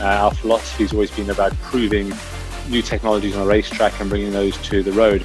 Our philosophy has always been about proving new technologies on a racetrack and bringing those to the road.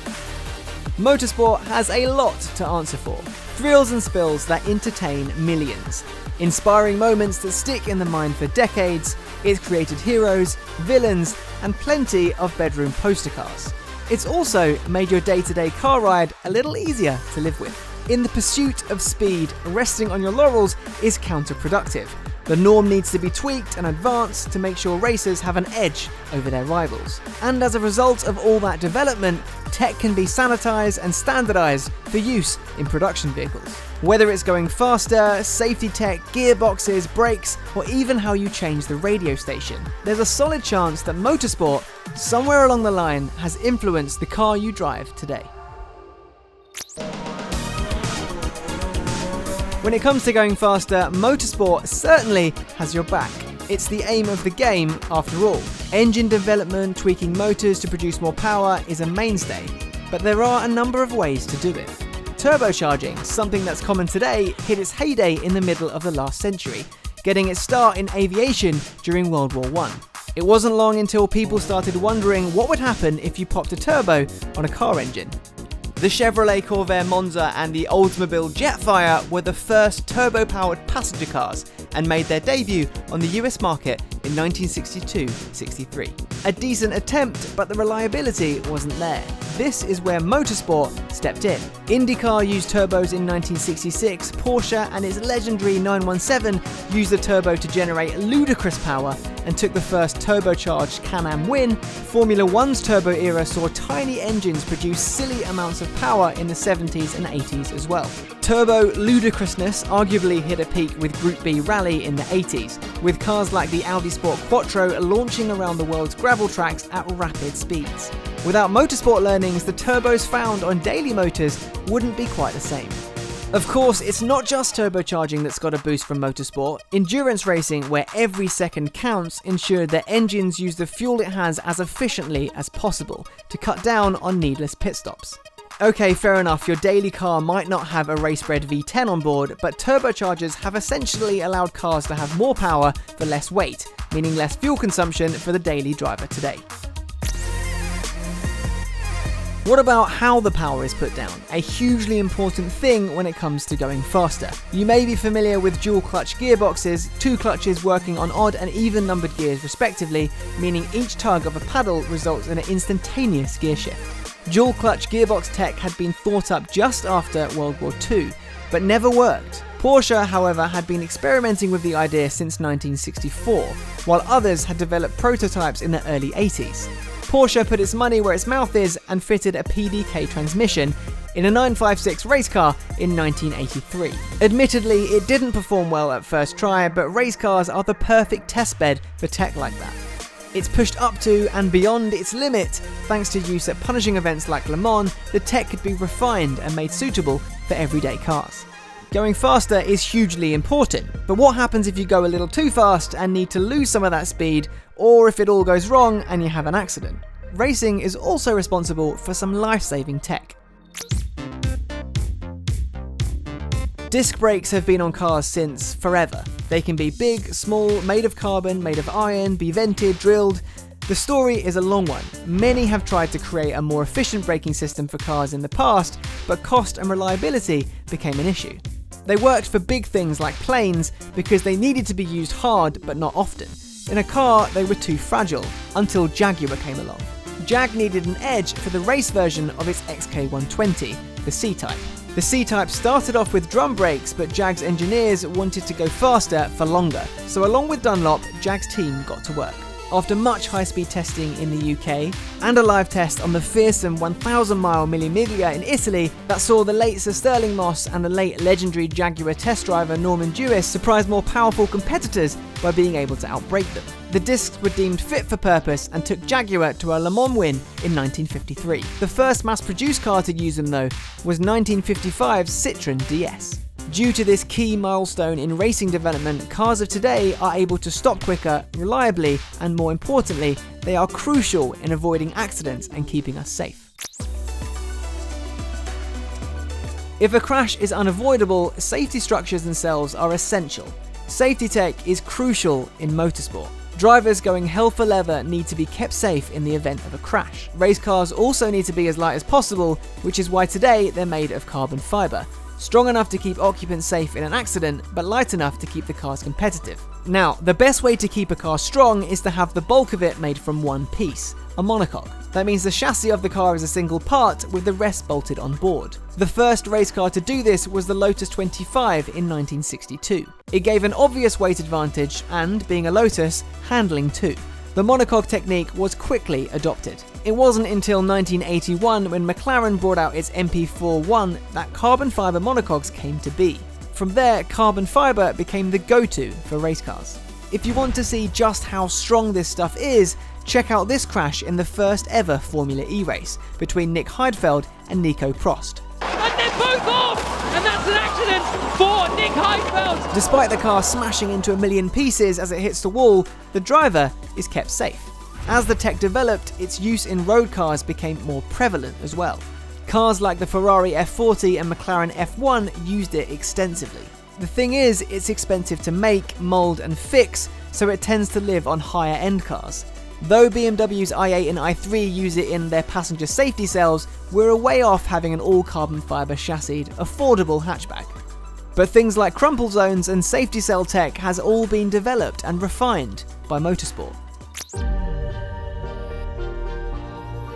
Motorsport has a lot to answer for. Thrills and spills that entertain millions. Inspiring moments that stick in the mind for decades. It's created heroes, villains, and plenty of bedroom poster cars. It's also made your day-to-day car ride a little easier to live with. In the pursuit of speed, resting on your laurels is counterproductive. The norm needs to be tweaked and advanced to make sure racers have an edge over their rivals. And as a result of all that development, tech can be sanitized and standardized for use in production vehicles. Whether it's going faster, safety tech, gearboxes, brakes, or even how you change the radio station, there's a solid chance that motorsport, somewhere along the line, has influenced the car you drive today. When it comes to going faster, motorsport certainly has your back. It's the aim of the game, after all. Engine development, tweaking motors to produce more power is a mainstay, but there are a number of ways to do it. Turbocharging, something that's common today, hit its heyday in the middle of the last century, getting its start in aviation during World War I. It wasn't long until people started wondering what would happen if you popped a turbo on a car engine. The Chevrolet Corvair Monza and the Oldsmobile Jetfire were the first turbo-powered passenger cars and made their debut on the US market in 1962-63. A decent attempt, but the reliability wasn't there. This is where motorsport stepped in. IndyCar used turbos in 1966, Porsche and its legendary 917 used the turbo to generate ludicrous power and took the first turbocharged Can-Am win. Formula One's turbo era saw tiny engines produce silly amounts of power in the 70s and 80s as well. Turbo ludicrousness arguably hit a peak with Group B rally in the 80s, with cars like the Audi Sport Quattro launching around the world's gravel tracks at rapid speeds. Without motorsport learnings, the turbos found on daily motors wouldn't be quite the same. Of course, it's not just turbocharging that's got a boost from motorsport. Endurance racing, where every second counts, ensured that engines use the fuel it has as efficiently as possible to cut down on needless pit stops. Okay, fair enough, your daily car might not have a race-bred V10 on board, but turbochargers have essentially allowed cars to have more power for less weight, meaning less fuel consumption for the daily driver today. What about how the power is put down? A hugely important thing when it comes to going faster. You may be familiar with dual clutch gearboxes, two clutches working on odd and even numbered gears respectively, meaning each tug of a paddle results in an instantaneous gear shift. Dual clutch gearbox tech had been thought up just after World War II, but never worked. Porsche, however, had been experimenting with the idea since 1964, while others had developed prototypes in the early 80s. Porsche put its money where its mouth is and fitted a PDK transmission in a 956 race car in 1983. Admittedly, it didn't perform well at first try, but race cars are the perfect testbed for tech like that. It's pushed up to and beyond its limit. Thanks to use at punishing events like Le Mans, the tech could be refined and made suitable for everyday cars. Going faster is hugely important, but what happens if you go a little too fast and need to lose some of that speed, or if it all goes wrong and you have an accident? Racing is also responsible for some life-saving tech. Disc brakes have been on cars since forever. They can be big, small, made of carbon, made of iron, be vented, drilled. The story is a long one. Many have tried to create a more efficient braking system for cars in the past, but cost and reliability became an issue. They worked for big things like planes because they needed to be used hard but not often. In a car, they were too fragile, until Jaguar came along. Jag needed an edge for the race version of its XK120, the C-Type. The C-Type started off with drum brakes, but Jag's engineers wanted to go faster for longer, so along with Dunlop, Jag's team got to work. After much high-speed testing in the UK, and a live test on the fearsome 1,000-mile Mille Miglia in Italy that saw the late Sir Stirling Moss and the late legendary Jaguar test driver Norman Dewis surprise more powerful competitors by being able to outbrake them. The discs were deemed fit for purpose and took Jaguar to a Le Mans win in 1953. The first mass-produced car to use them, though, was 1955's Citroën DS. Due to this key milestone in racing development, cars of today are able to stop quicker, reliably, and more importantly, they are crucial in avoiding accidents and keeping us safe. If a crash is unavoidable, safety structures themselves are essential. Safety tech is crucial in motorsport. Drivers going hell for leather need to be kept safe in the event of a crash. Race cars also need to be as light as possible, which is why today they're made of carbon fibre. Strong enough to keep occupants safe in an accident, but light enough to keep the cars competitive. Now, the best way to keep a car strong is to have the bulk of it made from one piece, a monocoque. That means the chassis of the car is a single part, with the rest bolted on board. The first race car to do this was the Lotus 25 in 1962. It gave an obvious weight advantage and, being a Lotus, handling too. The monocoque technique was quickly adopted. It wasn't until 1981 when McLaren brought out its MP4-1 that carbon fibre monocoques came to be. From there, carbon fibre became the go-to for race cars. If you want to see just how strong this stuff is, check out this crash in the first ever Formula E race between Nick Heidfeld and Nico Prost. And they're both off! And that's an accident for Nick Heidfeld! Despite the car smashing into a million pieces as it hits the wall, the driver is kept safe. As the tech developed, its use in road cars became more prevalent as well. Cars like the Ferrari F40 and McLaren F1 used it extensively. The thing is, it's expensive to make, mould and fix, so it tends to live on higher end cars. Though BMW's i8 and i3 use it in their passenger safety cells, we're a way off having an all carbon fibre chassised, affordable hatchback. But things like crumple zones and safety cell tech has all been developed and refined by motorsport.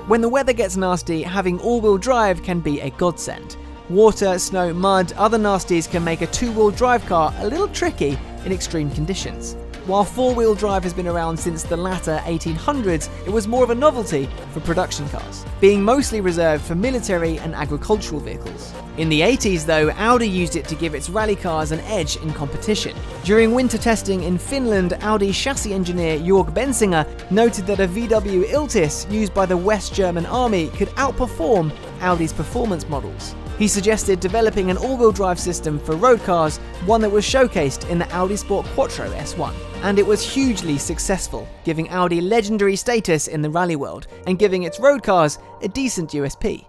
When the weather gets nasty, having all-wheel drive can be a godsend. Water, snow, mud, other nasties can make a two-wheel drive car a little tricky in extreme conditions. While four-wheel drive has been around since the latter 1800s, it was more of a novelty for production cars, being mostly reserved for military and agricultural vehicles. In the 80s though, Audi used it to give its rally cars an edge in competition. During winter testing in Finland, Audi chassis engineer Jörg Bensinger noted that a VW Iltis used by the West German army could outperform Audi's performance models. He suggested developing an all-wheel drive system for road cars, one that was showcased in the Audi Sport Quattro S1. And it was hugely successful, giving Audi legendary status in the rally world, and giving its road cars a decent USP.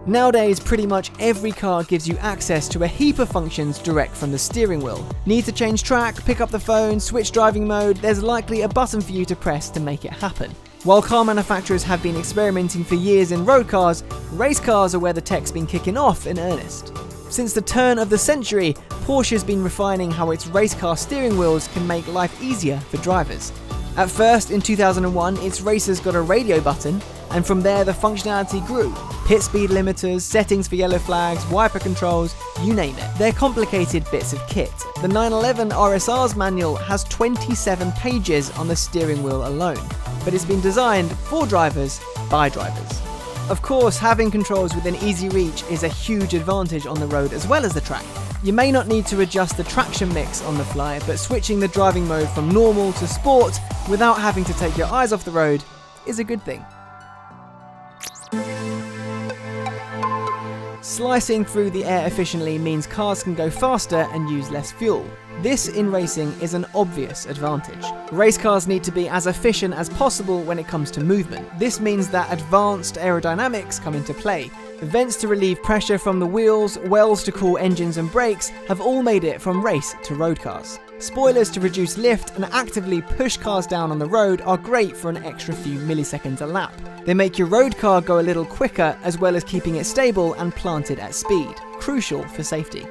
Nowadays, pretty much every car gives you access to a heap of functions direct from the steering wheel. Need to change track, pick up the phone, switch driving mode, there's likely a button for you to press to make it happen. While car manufacturers have been experimenting for years in road cars, race cars are where the tech's been kicking off in earnest. Since the turn of the century, Porsche's been refining how its race car steering wheels can make life easier for drivers. At first, in 2001, its racers got a radio button, and from there the functionality grew. Pit speed limiters, settings for yellow flags, wiper controls, you name it. They're complicated bits of kit. The 911 RSR's manual has 27 pages on the steering wheel alone, but it's been designed for drivers by drivers. Of course, having controls within easy reach is a huge advantage on the road as well as the track. You may not need to adjust the traction mix on the fly, but switching the driving mode from normal to sport without having to take your eyes off the road is a good thing. Slicing through the air efficiently means cars can go faster and use less fuel. This in racing is an obvious advantage. Race cars need to be as efficient as possible when it comes to movement. This means that advanced aerodynamics come into play. Vents to relieve pressure from the wheels, wells to cool engines and brakes have all made it from race to road cars. Spoilers to reduce lift and actively push cars down on the road are great for an extra few milliseconds a lap. They make your road car go a little quicker as well as keeping it stable and planted at speed, crucial for safety.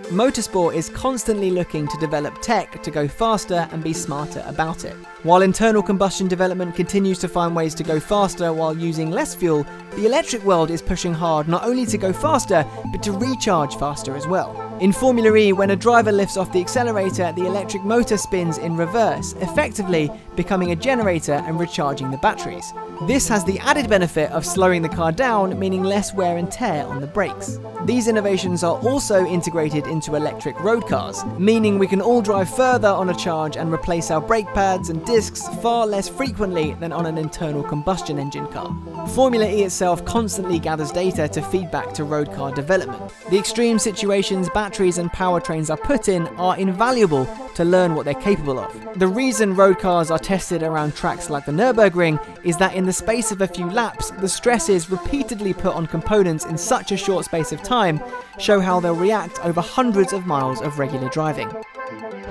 Motorsport is constantly looking to develop tech to go faster and be smarter about it. While internal combustion development continues to find ways to go faster while using less fuel, the electric world is pushing hard not only to go faster, but to recharge faster as well. In Formula E, when a driver lifts off the accelerator, the electric motor spins in reverse, effectively becoming a generator and recharging the batteries. This has the added benefit of slowing the car down, meaning less wear and tear on the brakes. These innovations are also integrated into electric road cars, meaning we can all drive further on a charge and replace our brake pads and discs far less frequently than on an internal combustion engine car. Formula E itself constantly gathers data to feed back to road car development. The extreme situations batteries and powertrains are put in are invaluable to learn what they're capable of. The reason road cars are tested around tracks like the Nürburgring is that in the space of a few laps, the stresses repeatedly put on components in such a short space of time show how they'll react over hundreds of miles of regular driving.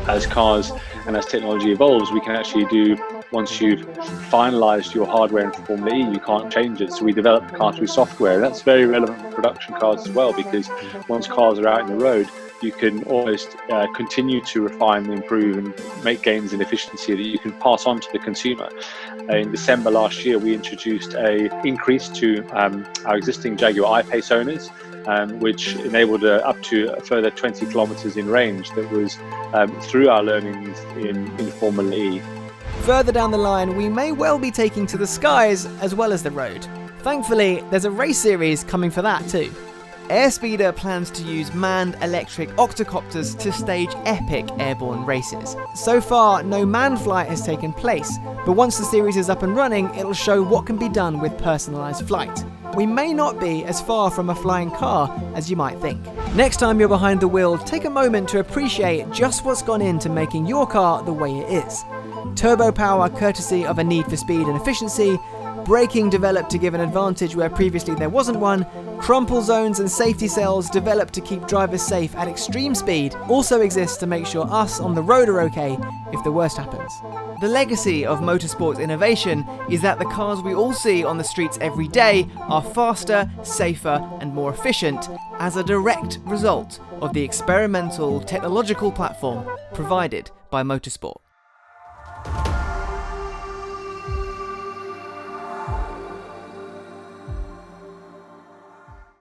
as cars and as technology evolves, we can actually do, once you've finalized your hardware in Formula E, you can't change it. So we develop the car through software. That's very relevant for production cars as well, because once cars are out in the road, you can almost continue to refine and improve and make gains in efficiency that you can pass on to the consumer. In December last year, we introduced an increase to our existing Jaguar I-Pace owners, which enabled up to a further 20 kilometers in range. That was through our learnings in Formula E. Further down the line, we may well be taking to the skies as well as the road. Thankfully, there's a race series coming for that too. Airspeeder plans to use manned electric octocopters to stage epic airborne races. So far, no manned flight has taken place, but once the series is up and running, it'll show what can be done with personalised flight. We may not be as far from a flying car as you might think. Next time you're behind the wheel, take a moment to appreciate just what's gone into making your car the way it is. Turbo power courtesy of a need for speed and efficiency, braking developed to give an advantage where previously there wasn't one, crumple zones and safety cells developed to keep drivers safe at extreme speed also exist to make sure us on the road are okay if the worst happens. The legacy of motorsport's innovation is that the cars we all see on the streets every day are faster, safer and more efficient as a direct result of the experimental technological platform provided by motorsport.